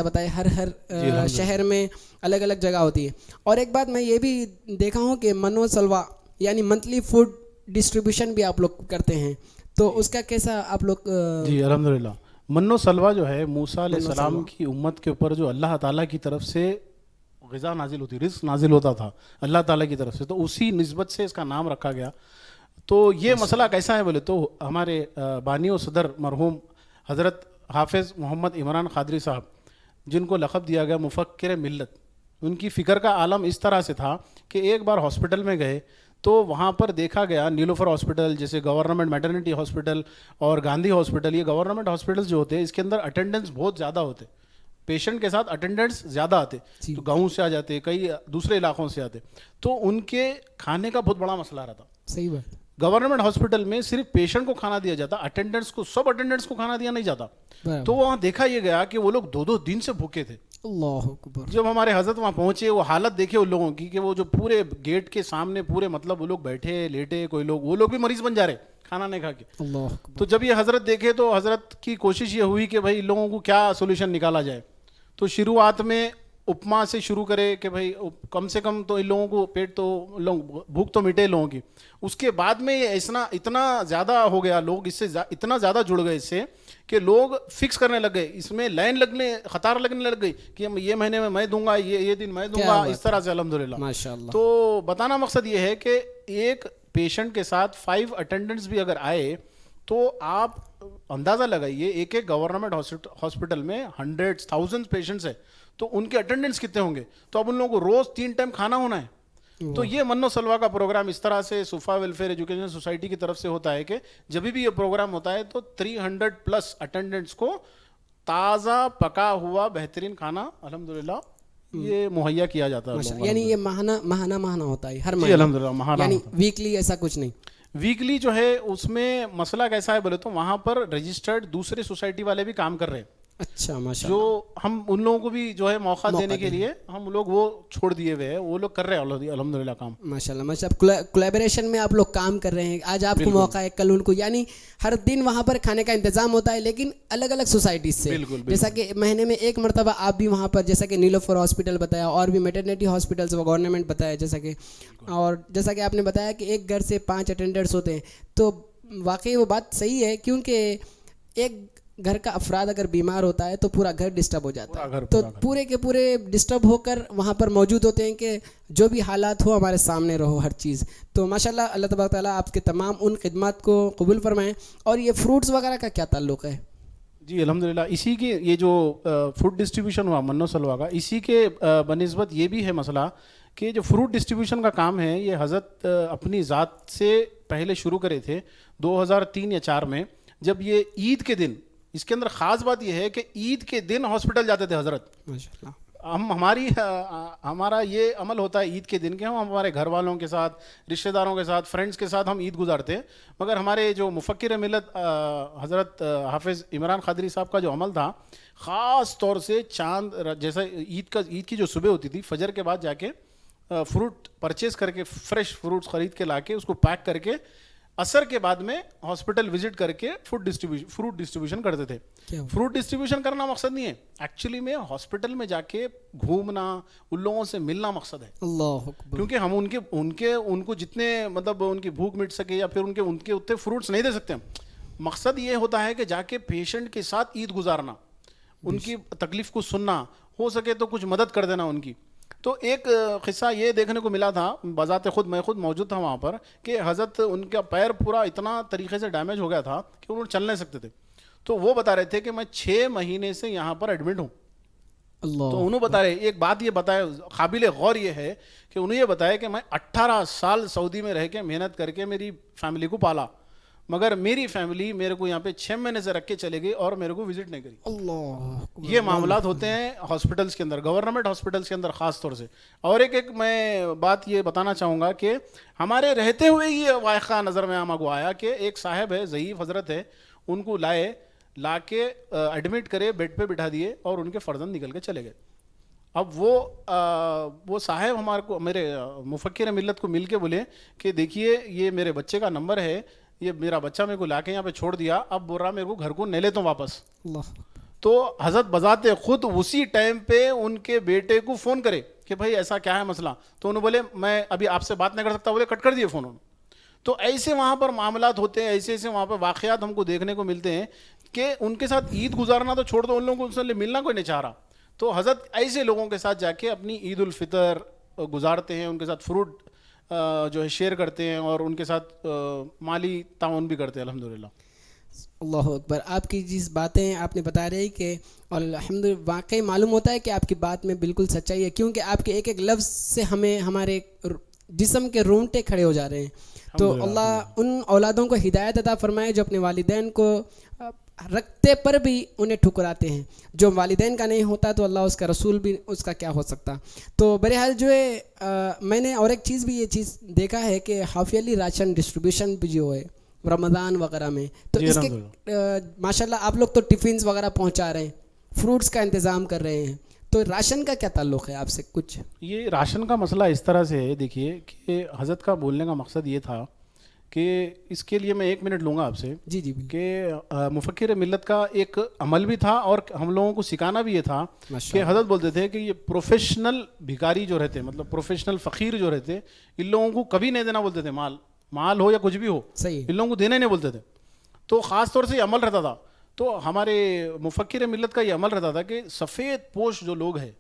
بتائے ہر شہر میں الگ الگ جگہ ہوتی ہے. اور ایک بات میں یہ بھی دیکھا ہوں کہ منو سلوا یعنی منتھلی فوڈ ڈسٹریبیوشن بھی آپ لوگ کرتے ہیں, تو اس کا کیسا آپ لوگ؟ جی الحمدللہ. منو سلوا جو ہے موسیٰ علیہ السلام کی امت کے اوپر جو اللہ تعالیٰ کی طرف سے غذا نازل ہوتی, رزق نازل ہوتا تھا اللہ تعالیٰ کی طرف سے, تو اسی نسبت سے اس کا نام رکھا گیا. تو یہ مسئلہ کیسا ہے بولے تو ہمارے بانی و صدر مرحوم حضرت حافظ محمد عمران قادری صاحب, جن کو لقب دیا گیا مفکر ملت, ان کی فکر کا عالم اس طرح سے تھا کہ ایک بار ہاسپٹل میں گئے تو وہاں پر دیکھا گیا نیلوفر ہاسپٹل جیسے گورنمنٹ میٹرنٹی ہاسپٹل اور گاندھی ہاسپٹل, یہ گورنمنٹ ہاسپٹلس جو ہوتے ہیں اس کے اندر اٹینڈنس بہت زیادہ ہوتے, پیشنٹ کے ساتھ اٹینڈنٹس زیادہ آتے, تو گاؤں سے آ جاتے, کئی دوسرے علاقوں سے آتے, تو ان کے کھانے کا بہت بڑا مسئلہ رہتا. صحیح بات. گورنمنٹ ہاسپٹل میں صرف پیشنٹ کو کھانا دیا جاتا, اٹینڈنٹس کو, سب اٹینڈنٹس کو کھانا دیا نہیں جاتا. تو وہاں دیکھا یہ گیا کہ وہ لوگ 2 دن سے بھوکے تھے. اللہ اکبر. جب ہمارے حضرت وہاں پہنچے وہ حالت دیکھے ان لوگوں کی کہ وہ جو پورے گیٹ کے سامنے پورے مطلب وہ لوگ بیٹھے لیٹے, کوئی لوگ وہ لوگ بھی مریض بن جا رہے کھانا نہیں کھا کے. تو جب یہ حضرت دیکھے تو حضرت کی کوشش یہ ہوئی کہ بھائی ان لوگوں کو کیا سولوشن نکالا جائے. تو شروعات میں اپما سے شروع کرے کہ بھائی کم سے کم تو ان لوگوں کو پیٹ تو بھوک تو مٹے لوگوں کی. اس کے بعد میں یہ اتنا زیادہ ہو گیا, لوگ اس سے اتنا زیادہ جڑ گئے اس سے کہ لوگ فکس کرنے لگ گئے, اس میں لائن قطار لگنے لگ گئی کہ یہ مہینے میں دوں گا, یہ دن میں دوں گا, اس طرح سے الحمدللہ. ماشاءاللہ. تو بتانا مقصد یہ ہے کہ ایک پیشنٹ کے ساتھ 5 اٹینڈنٹس بھی اگر آئے تو آپ اندازہ لگائیے ایک گورنمنٹ ہاسپٹل میں 100,000 پیشنٹس ہیں تو ان کے اٹینڈنٹس کتنے ہوں گے, تو اب ان لوگوں کو روز 3 ٹائم کھانا ہونا ہے. تو یہ منو سلوا کا پروگرام اس طرح سے صوفا ویلفیئر ایجوکیشن سوسائٹی کی طرف سے ہوتا ہے کہ جب بھی یہ پروگرام ہوتا ہے تو 300+ اٹینڈنٹس کو تازہ پکا ہوا بہترین کھانا الحمدللہ یہ مہیا کیا جاتا ہے. یعنی یہ ماہانہ ہوتا ہے ہر مہینے, الحمدللہ ماہانہ, یعنی ویکلی ایسا کچھ نہیں. ویکلی جو ہے اس میں مسئلہ کیسا ہے بولے تو وہاں پر رجسٹرڈ دوسرے سوسائٹی والے بھی کام کر رہے ہیں. اچھا ماشاء جو ہم ان لوگوں کو بھی جو ہے موقع دینے کے لیے ہم لوگ وہ چھوڑ دیے ہوئے ہیں, وہ لوگ کر رہے ہیں الحمدللہ کام. ماشاء اللہ کولیبریشن میں آپ لوگ کام کر رہے ہیں. آج آپ کو موقع ہے, کل ان کو, یعنی ہر دن وہاں پر کھانے کا انتظام ہوتا ہے لیکن الگ الگ سوسائٹیز سے. جیسا کہ مہینے میں ایک مرتبہ آپ بھی وہاں پر, جیسا کہ نیلوفر ہاسپٹل بتایا اور بھی میٹرنیٹی ہاسپٹلس وہ گورنمنٹ بتایا, جیسا کہ اور جیسا کہ آپ نے بتایا کہ ایک گھر سے 5 اٹینڈنٹس ہوتے ہیں, تو واقعی وہ بات صحیح ہے کیونکہ ایک گھر کا افراد اگر بیمار ہوتا ہے تو پورا گھر ڈسٹرب ہو جاتا ہے. تو پورے کے پورے ڈسٹرب ہو کر وہاں پر موجود ہوتے ہیں کہ جو بھی حالات ہو ہمارے سامنے رہو ہر چیز. تو ماشاءاللہ اللہ تبارک تعالیٰ آپ کے تمام ان خدمات کو قبول فرمائیں. اور یہ فروٹس وغیرہ کا کیا تعلق ہے؟ جی الحمدللہ اسی کے یہ جو فوڈ ڈسٹریبیوشن ہوا منو سلوا کا, اسی کے بنسبت یہ بھی ہے مسئلہ کہ جو فروٹ ڈسٹریبیوشن کا کام ہے یہ حضرت اپنی ذات سے پہلے شروع کرے تھے 2003 یا 2004 میں, جب یہ عید کے دن. اس کے اندر خاص بات یہ ہے کہ عید کے دن ہاسپٹل جاتے تھے حضرت. ہمارا یہ عمل ہوتا ہے عید کے دن کہ ہم ہمارے گھر والوں کے ساتھ, رشتہ داروں کے ساتھ, فرینڈس کے ساتھ ہم عید گزارتے ہیں. مگر ہمارے جو مفکر ملت حضرت حافظ عمران قادری صاحب کا جو عمل تھا, خاص طور سے چاند جیسا عید کی جو صبح ہوتی تھی فجر کے بعد جا کے فروٹ پرچیز کر کے, فریش فروٹس خرید کے لا کے اس کو پیک کر کے عصر کے بعد میں ہاسپٹل وزٹ کر کے فروٹ ڈسٹریبیوشن کرتے تھے. فروٹ ڈسٹریبیوشن کرنا مقصد نہیں ہے, ایکچولی میں ہاسپٹل میں جا کے گھومنا, ان لوگوں سے ملنا مقصد ہے. اللہ اکبر. کیونکہ ہم ان کو جتنے مطلب ان کی بھوک مٹ سکے یا پھر ان کے اتنے فروٹس نہیں دے سکتے. مقصد یہ ہوتا ہے کہ جا کے پیشنٹ کے ساتھ عید گزارنا, ان کی تکلیف کو سننا, ہو سکے تو کچھ مدد کر دینا ان کی. تو ایک قصہ یہ دیکھنے کو ملا تھا, بذات خود میں خود موجود تھا وہاں پر, کہ حضرت ان کا پیر پورا اتنا طریقے سے ڈیمیج ہو گیا تھا کہ انہوں چل نہیں سکتے تھے. تو وہ بتا رہے تھے کہ میں 6 مہینے سے یہاں پر ایڈمٹ ہوں. تو انہوں بتا رہے, ایک بات یہ بتایا قابل غور یہ ہے کہ انہوں یہ بتایا کہ میں 18 سال سعودی میں رہ کے محنت کر کے میری فیملی کو پالا, مگر میری فیملی میرے کو یہاں پہ 6 مہینے سے رکھ کے چلے گئی اور میرے کو وزٹ نہیں کری. اللہ, یہ معاملات ہوتے ہیں ہاسپٹلس کے اندر, گورنمنٹ ہاسپٹلس کے اندر خاص طور سے. اور ایک میں بات یہ بتانا چاہوں گا کہ ہمارے رہتے ہوئے یہ واقعہ نظر میں ہمیں کو آیا کہ ایک صاحب ہے, ضعیف حضرت ہے, ان کو لا کے ایڈمٹ کرے, بیڈ پہ بٹھا دیے اور ان کے فرزند نکل کے چلے گئے. اب وہ صاحب ہمارے کو, میرے مفکر ملت کو مل کے بولے کہ دیکھیے یہ میرے بچے کا نمبر ہے, یہ میرا بچہ میرے کو لا کے یہاں پہ چھوڑ دیا, اب بول رہا میرے کو گھر کو نہیں لیتا ہوں واپس. تو حضرت بذات خود اسی ٹائم پہ ان کے بیٹے کو فون کرے کہ بھائی ایسا کیا ہے مسئلہ, تو انہوں بولے میں ابھی آپ سے بات نہیں کر سکتا, بولے کٹ کر دیے فون. تو ایسے وہاں پر معاملات ہوتے ہیں, ایسے ایسے وہاں پر واقعات ہم کو دیکھنے کو ملتے ہیں کہ ان کے ساتھ عید گزارنا تو چھوڑ دو, ان لوگوں کو ان سے ملنا کوئی نہیں چاہ رہا. تو حضرت ایسے لوگوں کے ساتھ جا کے اپنی عید الفطر گزارتے ہیں, ان کے ساتھ فروٹ جو ہے شیئر کرتے ہیں اور ان کے ساتھ مالی تعاون بھی کرتے ہیں الحمدللہ. اللہ اکبر. آپ کی جس باتیں آپ نے بتا رہی کہ اور الحمدللہ واقعی معلوم ہوتا ہے کہ آپ کی بات میں بالکل سچائی ہے, کیونکہ آپ کے ایک ایک لفظ سے ہمیں ہمارے جسم کے رونگٹے کھڑے ہو جا رہے ہیں. تو اللہ ان اولادوں کو ہدایت عطا فرمائے جو اپنے والدین کو رکھتے پر بھی انہیں ٹھکراتے ہیں. جو والدین کا نہیں ہوتا تو اللہ اس کا رسول بھی اس کا کیا ہو سکتا. تو بہرحال جو ہے میں نے اور ایک چیز بھی یہ چیز دیکھا ہے کہ ہاف ایئرلی راشن ڈسٹریبیوشن بھی جو ہے رمضان وغیرہ میں, تو اس کے ماشاءاللہ آپ لوگ تو ٹفنز وغیرہ پہنچا رہے ہیں, فروٹس کا انتظام کر رہے ہیں, تو راشن کا کیا تعلق ہے آپ سے کچھ؟ یہ راشن کا مسئلہ اس طرح سے ہے, دیکھیے کہ حضرت کا بولنے کا مقصد یہ تھا کہ اس کے لیے میں 1 منٹ لوں گا آپ سے. جی جی. کہ مفکر ملت کا ایک عمل بھی تھا اور ہم لوگوں کو سکھانا بھی یہ تھا کہ حضرت بولتے تھے کہ یہ پروفیشنل بھکاری جو رہتے, مطلب پروفیشنل فقیر جو رہتے, ان لوگوں کو کبھی نہیں دینا بولتے تھے, مال ہو یا کچھ بھی ہو, ان لوگوں کو دینے نہیں بولتے تھے. تو خاص طور سے یہ عمل رہتا تھا. تو ہمارے مفکر ملت کا یہ عمل رہتا تھا کہ سفید پوش جو لوگ ہیں,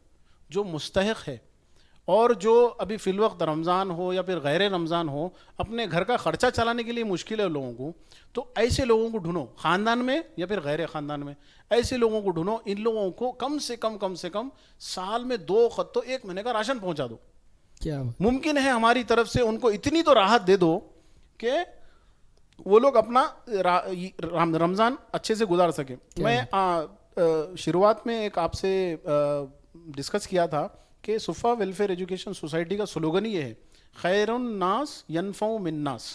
جو مستحق ہے اور جو ابھی فی الوقت رمضان ہو یا پھر غیر رمضان ہو, اپنے گھر کا خرچہ چلانے کے لیے مشکل ہے لوگوں کو, تو ایسے لوگوں کو ڈھونڈو, خاندان میں یا پھر غیر خاندان میں, ایسے لوگوں کو ڈھونڈو. ان لوگوں کو کم سے کم سال میں 2 خط تو 1 مہینے کا راشن پہنچا دو. کیا ممکن ہے ہماری طرف سے ان کو اتنی تو راحت دے دو کہ وہ لوگ اپنا رمضان اچھے سے گزار سکیں. میں شروعات میں ایک آپ سے ڈسکس کیا تھا کہ صفا ویلفیئر ایجوکیشن سوسائٹی کا سلوگن یہ ہے, خیر الناس ینفع من الناس,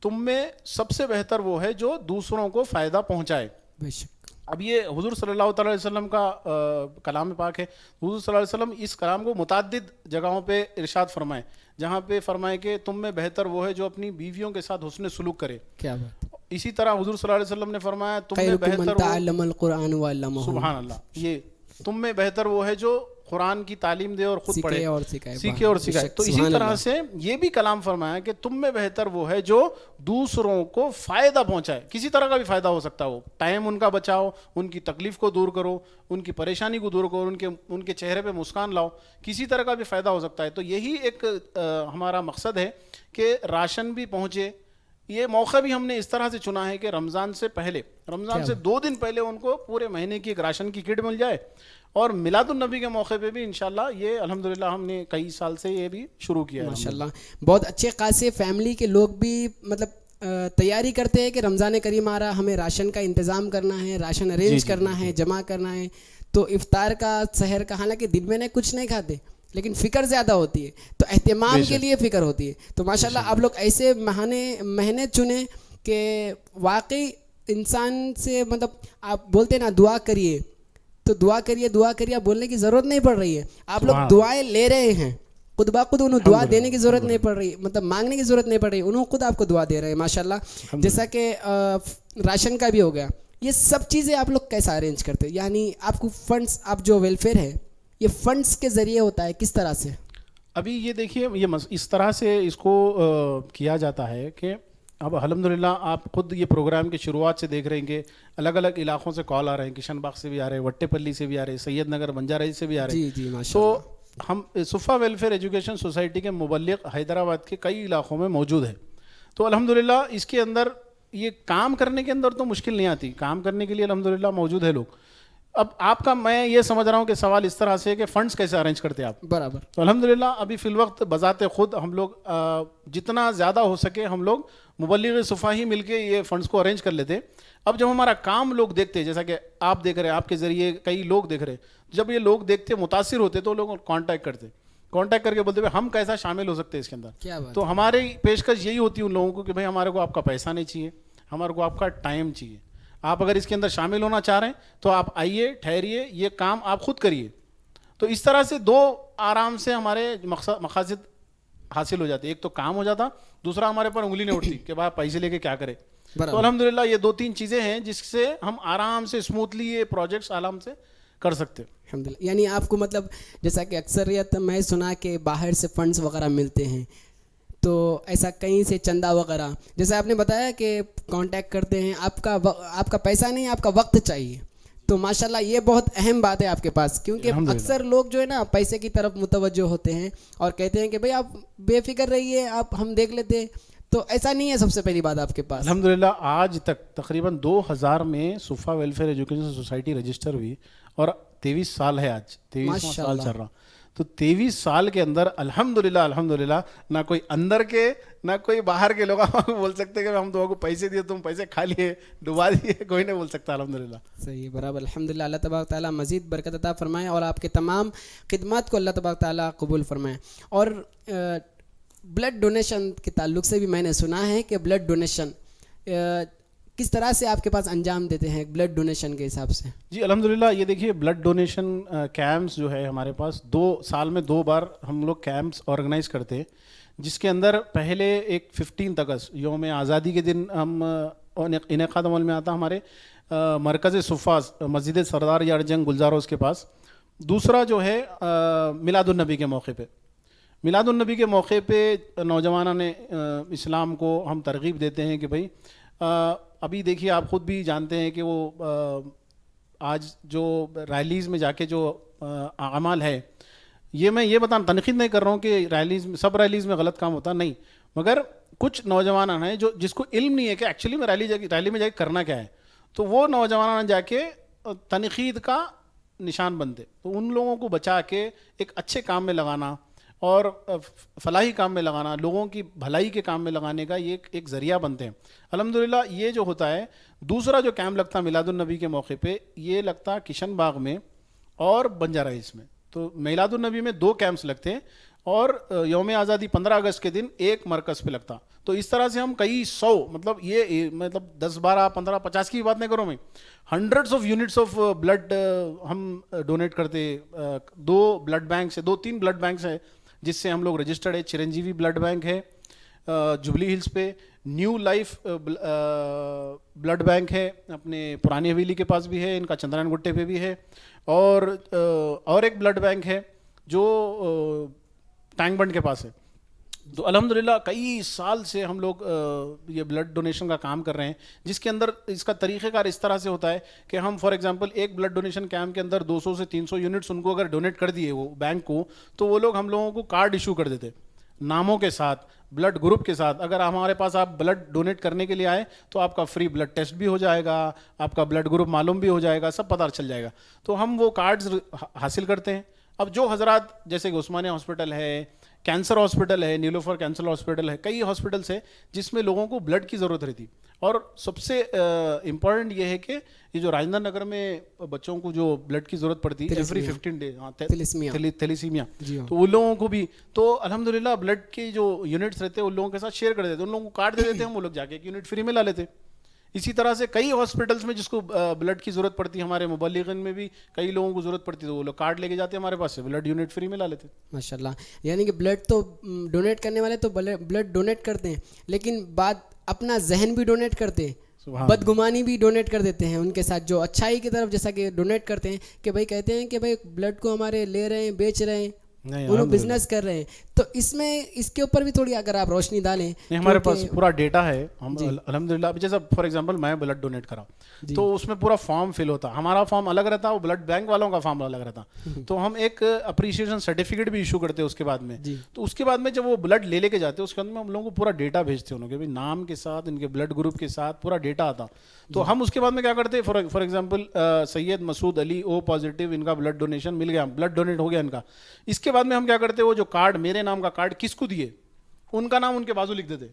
تم میں سب سے بہتر وہ ہے جو دوسروں کو فائدہ پہنچائے. بے شک. اب یہ حضور صلی اللہ تعالی علیہ وسلم کا کلام پاک ہے. حضور صلی اللہ علیہ وسلم اس کلام کو متعدد جگہوں پہ ارشاد فرمائے, جہاں پہ فرمائے کہ تم میں بہتر وہ ہے جو اپنی بیویوں کے ساتھ حسن سلوک کرے. کیا بات. اسی طرح حضور صلی اللہ علیہ وسلم نے فرمایا تم میں خیرکم من بہتر تعلم القرآن وعلمہ. سبحان اللہ. یہ تم میں بہتر وہ ہے جو قرآن کی تعلیم دے اور خود پڑھے, سیکھے اور سکھائے. تو اسی طرح سے یہ بھی کلام فرمایا کہ تم میں بہتر وہ ہے جو دوسروں کو فائدہ پہنچائے. کسی طرح کا بھی فائدہ ہو سکتا ہے, وہ ٹائم ان کا بچاؤ, ان کی تکلیف کو دور کرو, ان کی پریشانی کو دور کرو, ان کے چہرے پہ مسکان لاؤ, کسی طرح کا بھی فائدہ ہو سکتا ہے. تو یہی ایک ہمارا مقصد ہے کہ راشن بھی پہنچے. یہ موقع بھی ہم نے اس طرح سے چنا ہے کہ رمضان سے پہلے, رمضان سے 2 دن پہلے ان کو پورے مہینے کی ایک راشن کی کٹ مل جائے. اور میلاد النبی کے موقع پہ بھی انشاءاللہ یہ الحمدللہ ہم نے کئی سال سے یہ بھی شروع کیا ہے. ماشاءاللہ بہت اچھے خاصے فیملی کے لوگ بھی مطلب تیاری کرتے ہیں کہ رمضان کریم آ رہا, ہمیں راشن کا انتظام کرنا ہے, راشن ارینج کرنا ہے, جمع کرنا ہے. تو افطار کا, سحر کا, حالانکہ دن میں کچھ نہیں کھاتے لیکن فکر زیادہ ہوتی ہے, تو اہتمام کے لیے فکر ہوتی ہے. تو ماشاءاللہ آپ لوگ ایسے مہینے چنیں کہ واقعی انسان سے مطلب آپ بولتے ہیں نا دعا کریے, تو دعا کریے آپ بولنے کی ضرورت نہیں پڑ رہی ہے. آپ لوگ دعائیں لے رہے ہیں, خود بخود انہوں دعا دینے کی ضرورت نہیں پڑ رہی, مطلب مانگنے کی ضرورت نہیں پڑ رہی, انہوں خود آپ کو دعا دے رہے ہیں ماشاءاللہ. جیسا کہ راشن کا بھی ہو گیا, یہ سب چیزیں آپ لوگ کیسا ارینج کرتے ہیں؟ یعنی آپ کو فنڈس, آپ جو ویلفیئر ہے یہ فنڈس کے ذریعے ہوتا ہے, کس طرح سے؟ ابھی یہ دیکھیے, یہ اس طرح سے اس کو کیا جاتا ہے کہ اب الحمدللہ آپ خود یہ پروگرام کی شروعات سے دیکھ رہے ہیں کہ الگ الگ علاقوں سے کال آ رہے ہیں, کشن باغ سے بھی آ رہے ہیں, وٹے پلی سے بھی آ رہے ہیں, سید نگر بنجارہ سے بھی آ رہے ہیں. جی ماشاءاللہ. تو ہم صفا ویلفیئر ایجوکیشن سوسائٹی کے مبلغ حیدرآباد کے کئی علاقوں میں موجود ہیں. تو الحمدللہ اس کے اندر یہ کام کرنے کے اندر تو مشکل نہیں آتی, کام کرنے کے لیے الحمدللہ موجود ہے لوگ. اب آپ کا میں یہ سمجھ رہا ہوں کہ سوال اس طرح سے کہ فنڈز کیسے ارینج کرتے ہیں آپ؟ برابر. تو الحمدللہ ابھی فی الوقت بذات خود ہم لوگ جتنا زیادہ ہو سکے ہم لوگ مبلغ صفا ہی مل کے یہ فنڈز کو ارینج کر لیتے. اب جب ہمارا کام لوگ دیکھتے, جیسا کہ آپ دیکھ رہے ہیں, آپ کے ذریعے کئی لوگ دیکھ رہے, جب یہ لوگ دیکھتے متاثر ہوتے تو لوگ کانٹیکٹ کر کے بولتے ہم کیسا شامل ہو سکتے ہیں اس کے اندر. تو ہماری پیشکش یہی ہوتی ہے ان لوگوں کو کہ بھائی ہمارے کو آپ کا پیسہ نہیں چاہیے, ہمارے کو آپ کا ٹائم چاہیے. آپ اگر اس کے اندر شامل ہونا چاہ رہے ہیں تو آپ آئیے, ٹھہریے, یہ کام آپ خود کریے. تو اس طرح سے 2 آرام سے ہمارے مقاصد حاصل ہو جاتے. ایک تو کام ہو جاتا, دوسرا ہمارے پر انگلی نہیں اٹھتی کہ بھائی پیسے لے کے کیا کرے. تو الحمدللہ یہ 2-3 چیزیں ہیں جس سے ہم آرام سے اسموتھلی یہ پروجیکٹس آرام سے کر سکتے ہیں. الحمدللہ. یعنی آپ کو مطلب جیسا کہ اکثریت میں سنا کہ باہر سے فنڈز وغیرہ ملتے ہیں, تو ایسا کہیں سے چندہ وغیرہ, جیسے آپ نے بتایا کہ کانٹیکٹ کرتے ہیں, آپ کا پیسہ نہیں, آپ کا وقت چاہیے. تو ماشاءاللہ یہ بہت اہم بات ہے آپ کے پاس, کیونکہ اکثر لوگ جو ہے نا پیسے کی طرف متوجہ ہوتے ہیں اور کہتے ہیں کہ بھئی آپ بے فکر رہیے, آپ ہم دیکھ لیتے. تو ایسا نہیں ہے. سب سے پہلی بات آپ کے پاس الحمدللہ آج تک تقریباً 2000 میں صفا ویلفیئر ایجوکیشن سوسائٹی رجسٹر ہوئی اور 23 سال ہے آج, 23واں سال چل رہا. تو 23 سال کے اندر الحمدللہ نہ کوئی اندر کے نہ کوئی باہر کے لوگ بول سکتے کہ ہم تم کو پیسے دیے, تم پیسے کھا لیے, ڈبا دیے, کوئی نہیں بول سکتا. الحمدللہ صحیح, برابر. الحمدللہ. اللہ تبارک تعالیٰ مزید برکت عطا فرمائے اور آپ کے تمام خدمات کو اللہ تبارک تعالیٰ قبول فرمائے. اور بلڈ ڈونیشن کے تعلق سے بھی میں نے سنا ہے کہ بلڈ ڈونیشن کس طرح سے آپ کے پاس انجام دیتے ہیں بلڈ ڈونیشن کے حساب سے؟ جی الحمدللہ, یہ دیکھیے بلڈ ڈونیشن کیمپس جو ہے ہمارے پاس 2 سال میں 2 بار ہم لوگ کیمپس آرگنائز کرتے ہیں, جس کے اندر پہلے ایک 15 اگست یوم آزادی کے دن ہم انعقاد عمل میں آتا ہمارے مرکز صفا مسجد سردار یار جنگ گلزار ہاؤس کے پاس. دوسرا جو ہے میلاد النبی کے موقع پہ, میلاد النبی کے موقع پہ نوجوانوں نے اسلام کو ہم ترغیب دیتے ہیں کہ بھائی ابھی دیکھیے آپ خود بھی جانتے ہیں کہ وہ آج جو ریلیز میں جا کے جو اعمال ہے, یہ میں یہ بتانا تنقید نہیں کر رہا ہوں کہ ریلیز میں سب ریلیز میں غلط کام ہوتا نہیں, مگر کچھ نوجوان ہیں جو جس کو علم نہیں ہے کہ ایکچولی میں ریلی میں جا کے کرنا کیا ہے, تو وہ نوجوان جا کے تنقید کا نشان بنتے. تو ان لوگوں کو بچا کے ایک اچھے کام میں لگانا اور فلاحی کام میں لگانا, لوگوں کی بھلائی کے کام میں لگانے کا یہ ایک ذریعہ بنتے ہیں. الحمدللہ یہ جو ہوتا ہے. دوسرا جو کیمپ لگتا ہے میلاد النبی کے موقع پہ, یہ لگتا کشن باغ میں اور بنجارہ ہلز میں. تو میلاد النبی میں 2 کیمپس لگتے ہیں اور یوم آزادی 15 اگست کے دن ایک مرکز پہ لگتا. تو اس طرح سے ہم کئی 100 مطلب یہ مطلب 10 12 15 50 کی بات نہیں کروں میں, hundreds of units of blood ہم ڈونیٹ کرتے. 2 بلڈ بینک سے 2-3 بلڈ بینکس ہیں جس سے ہم لوگ رجسٹرڈ ہے. چرنجیوی بلڈ بینک ہے جبلی ہلز پہ, نیو لائف بلڈ بینک ہے اپنے پرانی حویلی کے پاس بھی ہے, ان کا چندران گٹے پہ بھی ہے, اور ایک بلڈ بینک ہے جو ٹینک بنڈ کے پاس ہے. تو الحمدللہ کئی سال سے ہم لوگ یہ بلڈ ڈونیشن کا کام کر رہے ہیں, جس کے اندر اس کا طریقہ کار اس طرح سے ہوتا ہے کہ ہم فار ایگزامپل ایک بلڈ ڈونیشن کیمپ کے اندر 200 سے 300 یونٹس ان کو اگر ڈونیٹ کر دیے وہ بینک کو, تو وہ لوگ ہم لوگوں کو کارڈ ایشو کر دیتے ناموں کے ساتھ, بلڈ گروپ کے ساتھ. اگر ہمارے پاس آپ بلڈ ڈونیٹ کرنے کے لیے آئے تو آپ کا فری بلڈ ٹیسٹ بھی ہو جائے گا, آپ کا بلڈ گروپ معلوم بھی ہو جائے گا, سب پتہ چل جائے گا. تو ہم وہ کارڈز حاصل کرتے ہیں. اب جو حضرات جیسے کہ عثمانیہ ہاسپٹل ہے, کینسر ہاسپٹل ہے, نیلوفر کینسر ہاسپٹل ہے, کئی ہاسپٹلس ہیں جس میں لوگوں کو بلڈ کی ضرورت رہتی. اور سب سے امپورٹنٹ یہ ہے کہ یہ جو راجندر نگر میں بچوں کو جو بلڈ کی ضرورت پڑتی ہے ایوری 15 ڈے تھیلیسیمیا, تو ان لوگوں کو بھی تو الحمدللہ بلڈ کے جو یونٹس رہتے ہیں ان لوگوں کے ساتھ شیئر کر دیتے, ان لوگوں کو کارڈ دے دیتے ہیں, وہ لوگ جا کے ایک یونٹ فری میں لا لیتے. اسی طرح سے کئی ہاسپٹلس میں جس کو بلڈ کی ضرورت پڑتی ہے, ہمارے مبلغین میں بھی کئی لوگوں کو ضرورت پڑتی ہے, تو وہ لوگ کارڈ لے کے جاتے ہیں ہمارے پاس سے, بلڈ یونٹ فری میں لا لیتے. ماشاءاللہ. یعنی کہ بلڈ تو ڈونیٹ کرنے والے تو بلڈ ڈونیٹ کرتے ہیں, لیکن بات اپنا ذہن بھی ڈونیٹ کرتے ہیں, بدگمانی بھی ڈونیٹ کر دیتے ہیں ان کے ساتھ, جو اچھائی کی طرف جیسا کہ ڈونیٹ کرتے ہیں کہ بھائی کہتے ہیں کہ بھائی بلڈ کو ہمارے لے رہے ہیں, بیچ رہے ہیں, وہ بزنس کر رہے ہیں. تو اس میں اس کے اوپر بھی تھوڑی اگر آپ روشنی ڈالیں. ہمارے پاس پورا ڈیٹا ہے, ہم الحمدللہ جیسا فار ایگزامپل میں بلڈ ڈونیٹ کرا تو اس میں پورا فارم فل ہوتا, ہمارا فارم الگ رہتا, وہ بلڈ بینک والوں کا فارم الگ رہتا. تو ہم ایک اپریشیشن سرٹیفکیٹ بھی ایشو کرتے ہیں اس کے بعد میں. تو اس کے بعد میں جب وہ بلڈ لے کے جاتے ہیں اس کے اندر میں ہم لوگوں کو پورا ڈیٹا بھیجتے ہیں, ان کے نام کے ساتھ, ان کے بلڈ گروپ کے ساتھ پورا ڈیٹا آتا. تو ہم اس کے بعد میں کیا کرتے ہیں, for example Syed Masood Ali O positive, ان کا بلڈ ڈونیشن مل گیا, بلڈ ڈونیٹ ہو گیا ان کا. اس کے بعد میں ہم کیا کرتے ہیں, وہ جو کارڈ میرے نام کا کارڈ کس کو دیے ان کا نام ان کے بازو لکھ دیتے.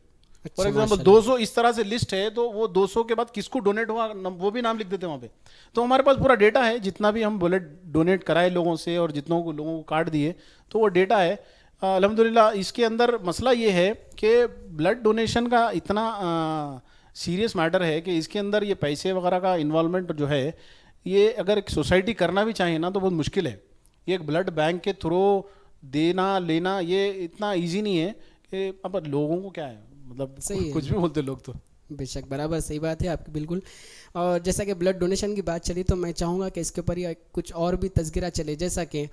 فار ایگزامپل 200 اس طرح سے لسٹ ہے, تو وہ 200 کے بعد کس کو ڈونیٹ ہوا وہ بھی نام لکھ دیتے وہاں پہ. تو ہمارے پاس پورا ڈیٹا ہے, جتنا بھی ہم بلڈ ڈونیٹ کرائے لوگوں سے اور جتنوں کو لوگوں کو کارڈ دیے, تو وہ ڈیٹا ہے. الحمدللہ اس کے اندر مسئلہ یہ ہے کہ بلڈ ڈونیشن کا اتنا سیریس میٹر ہے کہ اس کے اندر یہ پیسے وغیرہ کا انوالومنٹ جو ہے, یہ اگر ایک سوسائٹی کرنا بھی چاہے نا تو بہت مشکل ہے. یہ ایک بلڈ بینک کے تھرو دینا لینا یہ اتنا ایزی نہیں ہے کہ اب لوگوں کو کیا ہے, مطلب کچھ بھی بولتے لوگ. تو بے شک برابر صحیح بات ہے آپ کی بالکل. اور جیسا کہ بلڈ ڈونیشن کی بات چلی تو میں چاہوں گا کہ اس کے اوپر کچھ اور بھی تذکرہ چلے. جیسا کہ